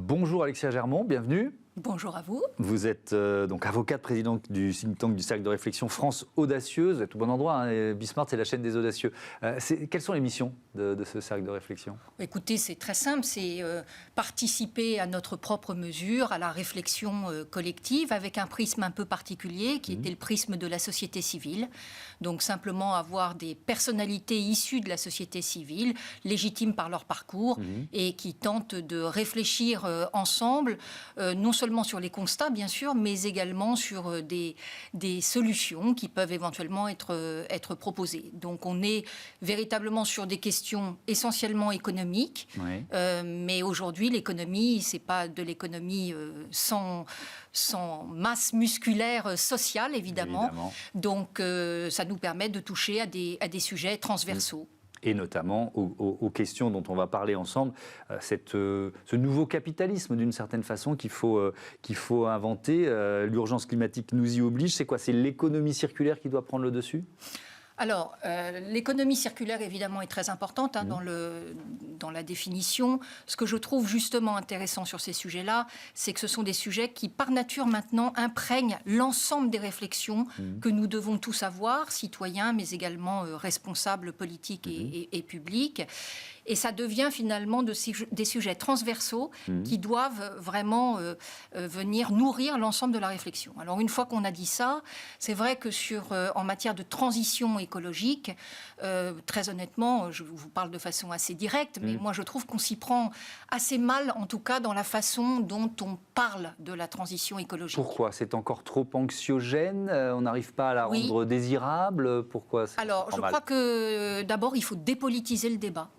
Bonjour Alexia Germont, bienvenue. Bonjour à vous. Vous êtes donc avocate, présidente du think tank du cercle de réflexion France Audacieuse. Vous êtes au bon endroit, hein, Bismart, c'est la chaîne des audacieux. Quelles sont les missions de ce cercle de réflexion ? Écoutez, c'est très simple, c'est participer à notre propre mesure, à la réflexion collective, avec un prisme un peu particulier, qui était le prisme de la société civile. Donc simplement avoir des personnalités issues de la société civile, légitimes par leur parcours, et qui tentent de réfléchir ensemble, non seulement sur les constats, bien sûr, mais également sur des solutions qui peuvent éventuellement être proposées. Donc on est véritablement sur des questions essentiellement économiques, mais aujourd'hui l'économie, c'est pas de l'économie sans masse musculaire sociale, évidemment. Donc ça nous permet de toucher à des sujets transversaux. Et notamment aux questions dont on va parler ensemble, ce nouveau capitalisme d'une certaine façon qu'il faut inventer. L'urgence climatique nous y oblige. C'est quoi ? C'est l'économie circulaire qui doit prendre le dessus ? Alors, l'économie circulaire, évidemment, est très importante dans la définition. Ce que je trouve justement intéressant sur ces sujets-là, c'est que ce sont des sujets qui, par nature, maintenant, imprègnent l'ensemble des réflexions que nous devons tous avoir, citoyens, mais également responsables politiques et publics. Et ça devient finalement des sujets transversaux qui doivent vraiment venir nourrir l'ensemble de la réflexion. Alors, une fois qu'on a dit ça, c'est vrai que en matière de transition écologique, très honnêtement, je vous parle de façon assez directe, mais moi je trouve qu'on s'y prend assez mal, en tout cas dans la façon dont on parle de la transition écologique. Pourquoi ? C'est encore trop anxiogène ? On n'arrive pas à la rendre désirable ? Pourquoi ? Alors, je crois que d'abord, il faut dépolitiser le débat.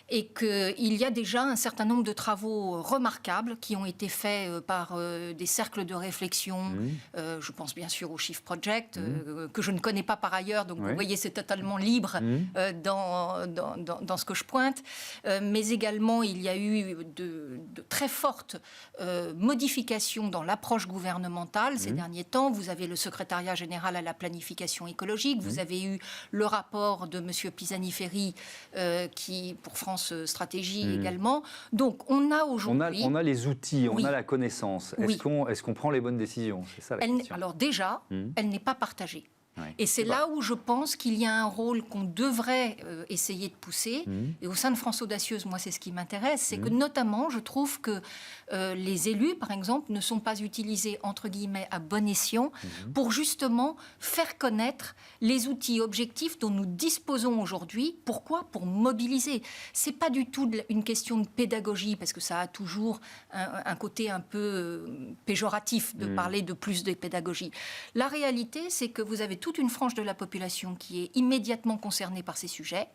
Et qu'il y a déjà un certain nombre de travaux remarquables qui ont été faits par des cercles de réflexion. Je pense bien sûr au Shift Project, que je ne connais pas par ailleurs, donc vous voyez, c'est totalement libre dans ce que je pointe. Mais également, il y a eu de très fortes modifications dans l'approche gouvernementale ces derniers temps. Vous avez le secrétariat général à la planification écologique, vous avez eu le rapport de M. Pisani-Ferry qui, pour France Stratégie également. Donc, on a aujourd'hui... On a les outils, on a la connaissance. Est-ce qu'on prend les bonnes décisions ? C'est ça la question. Alors déjà, elle n'est pas partagée. Et c'est là où je pense qu'il y a un rôle qu'on devrait essayer de pousser. Et au sein de France Audacieuse, moi, c'est ce qui m'intéresse. C'est que notamment, je trouve que les élus, par exemple, ne sont pas utilisés, entre guillemets, à bon escient pour justement faire connaître les outils objectifs dont nous disposons aujourd'hui. Pourquoi ? Pour mobiliser. C'est pas du tout une question de pédagogie, parce que ça a toujours un côté un peu péjoratif de parler de plus de pédagogie. La réalité, c'est que vous avez toute une frange de la population qui est immédiatement concernée par ces sujets.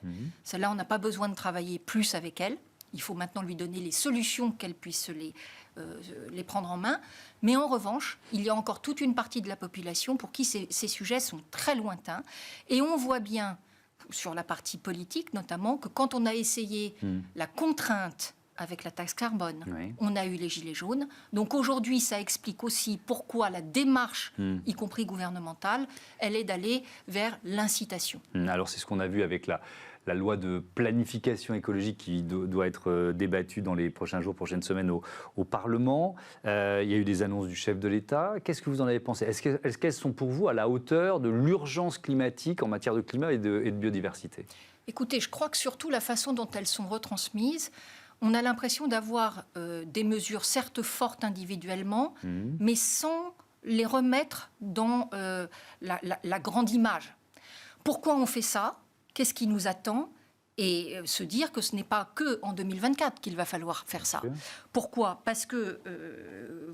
Celle-là, on n'a pas besoin de travailler plus avec elle. Il faut maintenant lui donner les solutions qu'elle puisse les prendre en main. Mais en revanche, il y a encore toute une partie de la population pour qui ces sujets sont très lointains. Et on voit bien, sur la partie politique notamment, que quand on a essayé la contrainte avec la taxe carbone, on a eu les gilets jaunes. Donc aujourd'hui, ça explique aussi pourquoi la démarche, y compris gouvernementale, elle est d'aller vers l'incitation. Alors c'est ce qu'on a vu avec la loi de planification écologique qui doit être débattue dans les prochains jours, prochaines semaines au Parlement. Il y a eu des annonces du chef de l'État. Qu'est-ce que vous en avez pensé ? Est-ce qu'elles sont pour vous à la hauteur de l'urgence climatique en matière de climat et de biodiversité ? Écoutez, je crois que surtout la façon dont elles sont retransmises, on a l'impression d'avoir des mesures certes fortes individuellement, mais sans les remettre dans la grande image. Pourquoi on fait ça ? Qu'est-ce qui nous attend ? Et se dire que ce n'est pas qu'en 2024 qu'il va falloir faire ça. Pourquoi ? Parce que,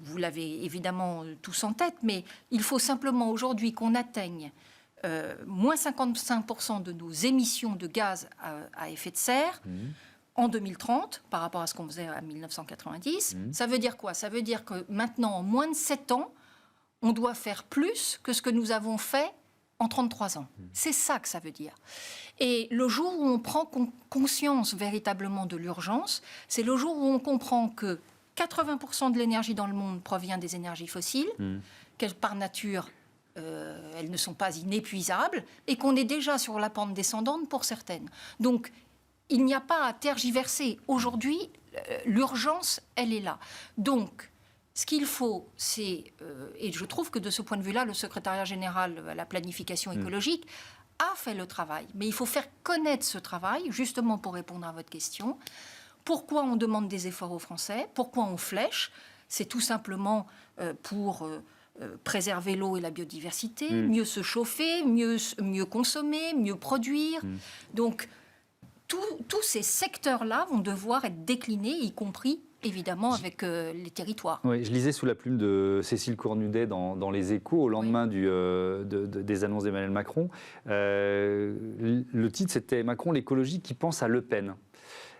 vous l'avez évidemment tous en tête, mais il faut simplement aujourd'hui qu'on atteigne moins 55% de nos émissions de gaz à effet de serre, en 2030, par rapport à ce qu'on faisait en 1990. Ça veut dire quoi ? Ça veut dire que maintenant, en moins de 7 ans, on doit faire plus que ce que nous avons fait en 33 ans. C'est ça que ça veut dire. Et le jour où on prend conscience véritablement de l'urgence, c'est le jour où on comprend que 80% de l'énergie dans le monde provient des énergies fossiles, qu'elles, par nature, elles ne sont pas inépuisables, et qu'on est déjà sur la pente descendante pour certaines. Donc, il n'y a pas à tergiverser. Aujourd'hui, l'urgence, elle est là. Donc, ce qu'il faut, c'est, et je trouve que de ce point de vue-là, le secrétariat général à la planification écologique a fait le travail. Mais il faut faire connaître ce travail, justement pour répondre à votre question. Pourquoi on demande des efforts aux Français? Pourquoi on flèche? C'est tout simplement pour préserver l'eau et la biodiversité, mieux se chauffer, mieux consommer, mieux produire. Donc, tous ces secteurs-là vont devoir être déclinés, y compris évidemment avec les territoires. Oui, je lisais sous la plume de Cécile Cornudet dans Les Échos au lendemain des annonces d'Emmanuel Macron. Le titre, c'était « Macron, l'écologie qui pense à Le Pen ».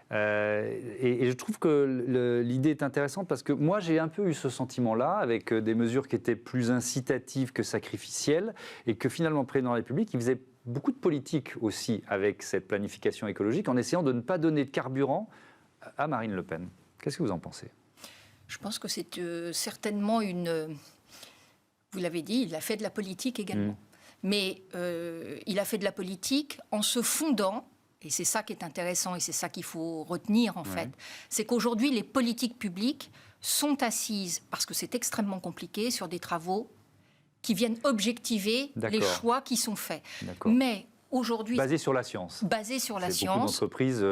Et je trouve que l'idée est intéressante parce que moi j'ai un peu eu ce sentiment-là avec des mesures qui étaient plus incitatives que sacrificielles et que finalement le président de la République il faisait beaucoup de politique aussi avec cette planification écologique en essayant de ne pas donner de carburant à Marine Le Pen. Qu'est-ce que vous en pensez? Je pense que c'est certainement vous l'avez dit, il a fait de la politique également. Mais il a fait de la politique en se fondant. Et c'est ça qui est intéressant et c'est ça qu'il faut retenir en fait, c'est qu'aujourd'hui les politiques publiques sont assises, parce que c'est extrêmement compliqué, sur des travaux qui viennent objectiver les choix qui sont faits. Mais aujourd'hui... Basé sur la science. Basé sur la science. Beaucoup d'entreprises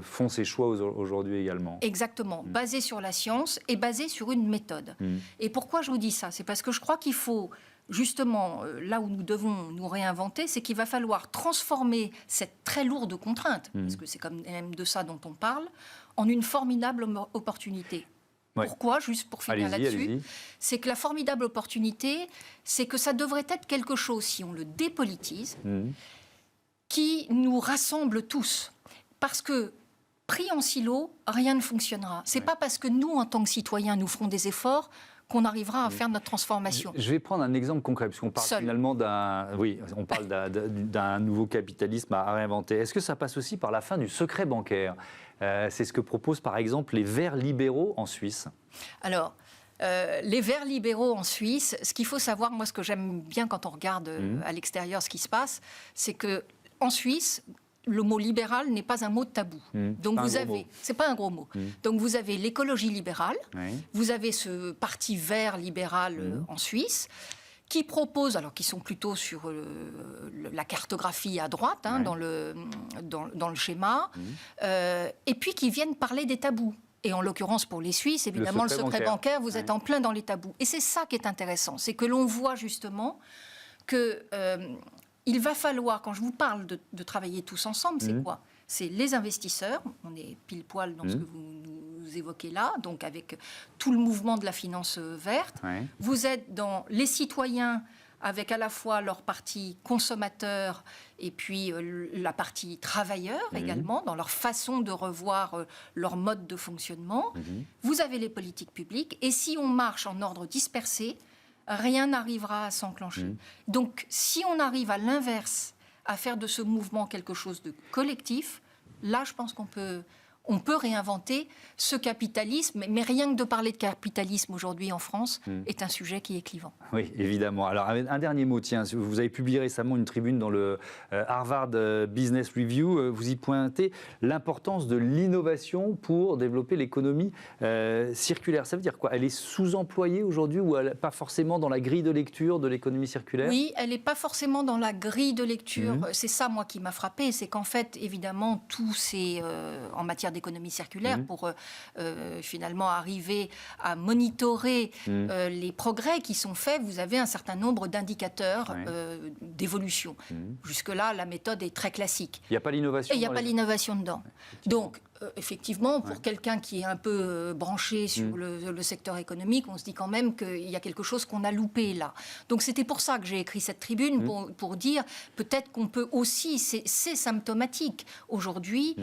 font ces choix aujourd'hui également. Exactement, basé sur la science et basé sur une méthode. Et pourquoi je vous dis ça? C'est parce que je crois qu'il faut... Justement, là où nous devons nous réinventer, c'est qu'il va falloir transformer cette très lourde contrainte, parce que c'est quand même de ça dont on parle, en une formidable opportunité. Pourquoi? Juste pour finir là-dessus, c'est que la formidable opportunité, c'est que ça devrait être quelque chose, si on le dépolitise, qui nous rassemble tous. Parce que pris en silo, rien ne fonctionnera. C'est pas parce que nous, en tant que citoyens, nous ferons des efforts qu'on arrivera à faire notre transformation. Je vais prendre un exemple concret, puisqu'on parle finalement d'un nouveau capitalisme à réinventer. Est-ce que ça passe aussi par la fin du secret bancaire? C'est ce que proposent par exemple les Verts libéraux en Suisse. Alors, les Verts libéraux en Suisse, ce qu'il faut savoir, moi ce que j'aime bien quand on regarde à l'extérieur ce qui se passe, c'est qu'en Suisse, le mot libéral n'est pas un mot tabou. Donc vous avez, c'est pas un gros mot. Donc vous avez l'écologie libérale, vous avez ce parti vert libéral en Suisse, qui propose, alors qui sont plutôt sur la cartographie à droite, dans le schéma, et puis qui viennent parler des tabous. Et en l'occurrence pour les Suisses, évidemment, le secret bancaire, vous êtes en plein dans les tabous. Et c'est ça qui est intéressant, c'est que l'on voit justement que il va falloir, quand je vous parle de travailler tous ensemble, c'est quoi? C'est les investisseurs, on est pile poil dans ce que vous nous évoquez là, donc avec tout le mouvement de la finance verte. Vous êtes dans les citoyens, avec à la fois leur partie consommateur et puis la partie travailleur également, dans leur façon de revoir leur mode de fonctionnement. Vous avez les politiques publiques, et si on marche en ordre dispersé, rien n'arrivera à s'enclencher. Donc, si on arrive à l'inverse, à faire de ce mouvement quelque chose de collectif, là, je pense qu'on peut réinventer ce capitalisme. Mais rien que de parler de capitalisme aujourd'hui en France est un sujet qui est clivant. Oui, évidemment. Alors, un dernier mot, tiens, vous avez publié récemment une tribune dans le Harvard Business Review. Vous y pointez l'importance de l'innovation pour développer l'économie circulaire. Ça veut dire quoi? Elle est sous-employée aujourd'hui ou pas forcément dans la grille de lecture de l'économie circulaire? Oui, elle n'est pas forcément dans la grille de lecture. C'est ça, moi, qui m'a frappée. C'est qu'en fait, évidemment, tout c'est en matière d'économie circulaire pour finalement arriver à monitorer les progrès qui sont faits. Vous avez un certain nombre d'indicateurs d'évolution. Jusque-là, la méthode est très classique. Il n'y a pas l'innovation. Et il n'y a pas l'innovation dedans. Donc, effectivement, pour quelqu'un qui est un peu branché sur le secteur économique, on se dit quand même qu'il y a quelque chose qu'on a loupé là. Donc c'était pour ça que j'ai écrit cette tribune, pour dire peut-être qu'on peut aussi, c'est symptomatique aujourd'hui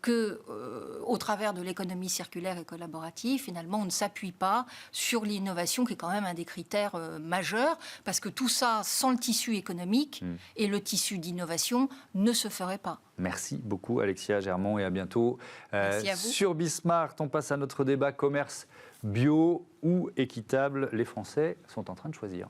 qu'au travers de l'économie circulaire et collaborative, finalement, on ne s'appuie pas sur l'innovation qui est quand même un des critères majeurs, parce que tout ça, sans le tissu économique et le tissu d'innovation, ne se ferait pas. Merci beaucoup Alexia Germont et à bientôt. Merci à vous. Sur Bismart, on passe à notre débat commerce bio ou équitable. Les Français sont en train de choisir.